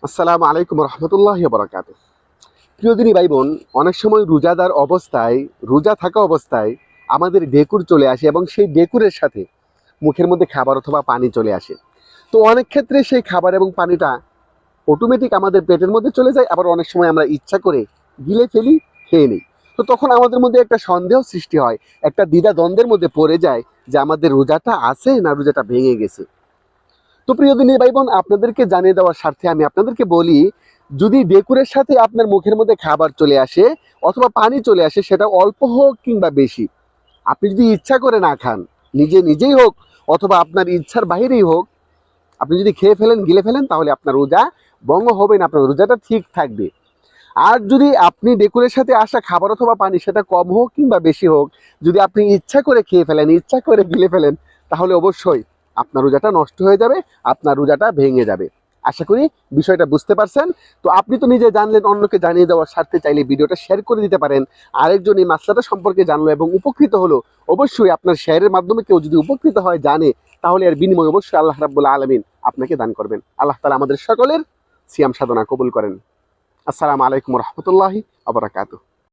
আসসালামু আলাইকুম রহমতুল্লাহি ওয়া বারাকাতুহু। প্রিয় দিনী ভাই বোন, অনেক সময় রোজাদার অবস্থায়, রোজা থাকা অবস্থায় আমাদের ডেকুর চলে আসে এবং সেই ডেকুরের সাথে মুখের মধ্যে খাবার অথবা পানি চলে আসে। তো অনেক ক্ষেত্রে সেই খাবার এবং পানিটা অটোমেটিক আমাদের পেটের মধ্যে চলে যায়, আবার অনেক সময় আমরা ইচ্ছা করে গিলে ফেলি, খেয়ে নিই। তো তখন আমাদের মধ্যে একটা সন্দেহ সৃষ্টি হয়, একটা দ্বিধা দ্বন্দ্বের মধ্যে পড়ে যায় যে আমাদের রোজাটা আছে না রোজাটা ভেঙে গেছে। তো প্রিয় দিনী ভাই বোন, আপনাদেরকে জানিয়ে দেওয়ার স্বার্থে আমি আপনাদেরকে বলি, যদি ডেকুরের সাথে আপনার মুখের মধ্যে খাবার চলে আসে অথবা পানি চলে আসে, সেটা অল্প হোক কিংবা বেশি, আপনি যদি ইচ্ছা করে না খান, নিজেই হোক অথবা আপনার ইচ্ছার বাইরেই হোক, আপনি যদি খেয়ে ফেলেন, গিলে ফেলেন, তাহলে আপনার রোজা ভঙ্গ হবে না, আপনার রোজাটা ঠিক থাকবে। আর যদি আপনি ডেকুরের সাথে আসা খাবার অথবা পানি সেটা কম হোক কিংবা বেশি হোক, যদি আপনি ইচ্ছা করে খেয়ে ফেলেন, ইচ্ছা করে গিলে ফেলেন, তাহলে অবশ্যই আপনার রোজাটা নষ্ট হয়ে যাবে, আপনার রোজাটা ভেঙে যাবে। আশা করি বিষয়টা বুঝতে পারছেন। তো আপনি তো নিজে জানলেন, অন্যকে জানিয়ে দেওয়ার স্বার্থে চাইলে ভিডিওটা শেয়ার করে দিতে পারেন। আরেকজন এই মাসলাটা সম্পর্কে জানলো এবং উপকৃত হলো, অবশ্যই আপনার শেয়ারের মাধ্যমে কেউ যদি উপকৃত হয়, জানে, তাহলে এর বিনিময়ে অবশ্যই আল্লাহ রাব্বুল আলামিন আপনাকে দান করবেন। আল্লাহ তাআলা আমাদের সকলের সিয়াম সাধনা কবুল করেন। আসসালামু আলাইকুম রহমতুল্লাহি ওয়া বারাকাতুহু।